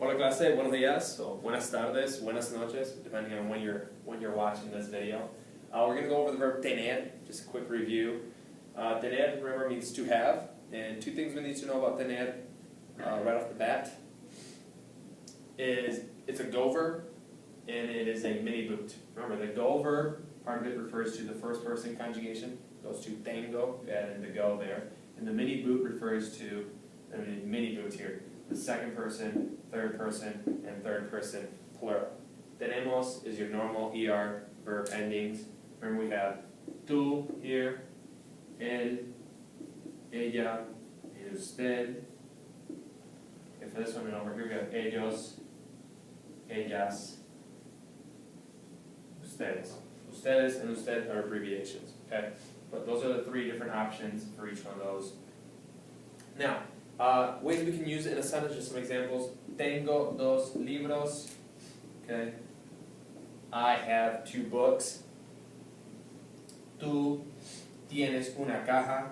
Hola clase, buenos días, or buenas tardes, buenas noches, depending on when you're watching this video. We're going to go over the verb tener, just a quick review. Tener, remember, means to have, and two things we need to know about tener right off the bat is it's a go verb and it is a mini boot. Remember, the go verb, part of it refers to the first person conjugation, goes to tengo, you add in the go there, and the mini boot refers to, mini boot here, the second person, and third person plural. Tenemos is your normal ER verb endings. Remember, we have tú here, él, ella, y usted. And for this one, and over here we have ellos, ellas, ustedes. Ustedes and usted are abbreviations, okay? But those are the three different options for each one of those. Now, ways we can use it in a sentence, just some examples. Tengo dos libros, okay? I have 2 books. Tú tienes una caja.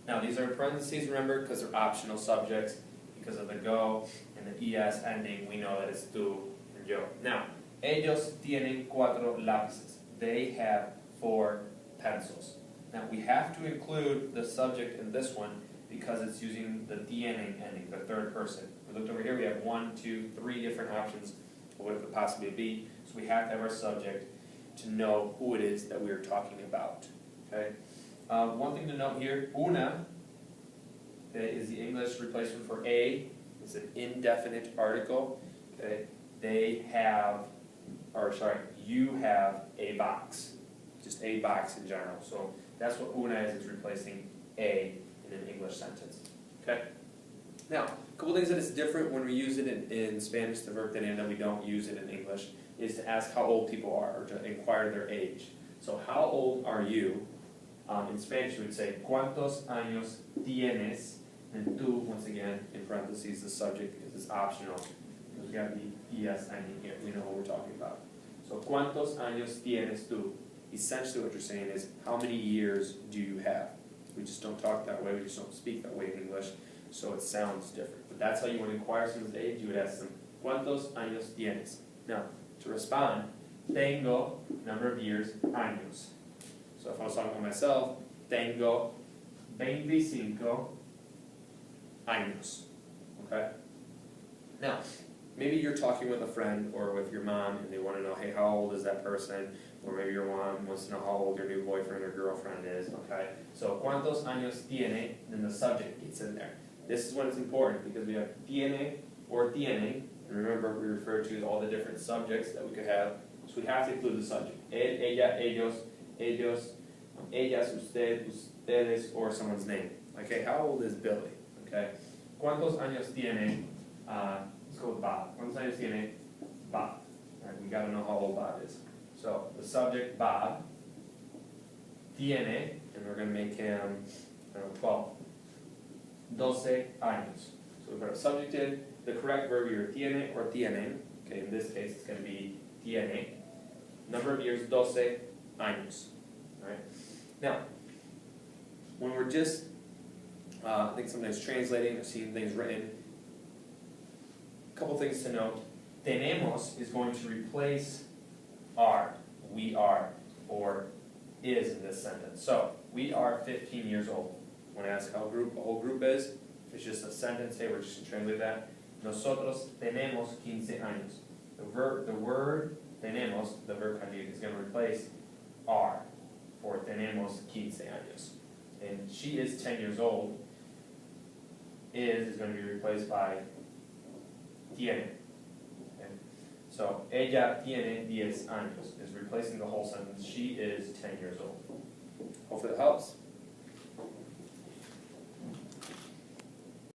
Now, these are in parentheses, remember, because they're optional subjects. Because of the go and the es ending, we know that it's tú and yo. Now, ellos tienen 4 lápices. They have 4 pencils. Now, we have to include the subject in this one because it's using the tienen ending, the third person. We looked over here, we have 1, 2, 3 different options of what it could possibly be. So we have to have our subject to know who it is that we are talking about. Okay. One thing to note here, una is the English replacement for a. It's an indefinite article. Okay. They have, or sorry, you have a box. Just a box in general. So that's what una is. It's replacing a in an English sentence. Okay. Now, a couple things that is different when we use it in Spanish, the verb tener, that we don't use it in English, is to ask how old people are, or to inquire their age. So, how old are you? In Spanish, you would say, ¿Cuántos años tienes? And tú, once again, in parentheses, the subject, because it's optional. Because we got the es ending here. We know what we're talking about. So, ¿Cuántos años tienes tú? Essentially, what you're saying is, how many years do you have? We just don't talk that way. We just don't speak that way in English. So it sounds different. But that's how you would inquire someone's age. You would ask them, ¿Cuántos años tienes? Now, to respond, tengo, number of years, años. So if I was talking about myself, tengo 25 años. Okay? Now, maybe you're talking with a friend or with your mom and they want to know, hey, how old is that person? Or maybe your mom wants to know how old your new boyfriend or girlfriend is. Okay? So, ¿Cuántos años tiene? Then the subject gets in there. This is when it's important because we have tiene or tienen. And remember, we refer to all the different subjects that we could have. So we have to include the subject. Él, ella, ellos, ellas, usted, ustedes, or someone's name. Okay, how old is Billy? Okay. ¿Cuántos años tiene? Let's go with Bob. ¿Cuántos años tiene Bob? All right, we got to know how old Bob is. So the subject, Bob, tiene, and we're going to make him, 12. 12 años. So we put a subject in. The correct verb here, tiene or tienen. Okay, in this case, it's going to be tiene. Number of years, 12 años. All right. Now, when we're just, I think sometimes translating or seeing things written, a couple things to note. Tenemos is going to replace are, we are, or is in this sentence. So, we are 15 years old. When I ask how a whole group is, it's just a sentence. Hey, we're just going to translate that. Nosotros tenemos 15 años. The word tenemos, the verb conjugate, is going to replace are for tenemos 15 años. And she is 10 years old. Is going to be replaced by tiene. Okay? So, ella tiene 10 años is replacing the whole sentence. She is 10 years old. Hopefully that helps.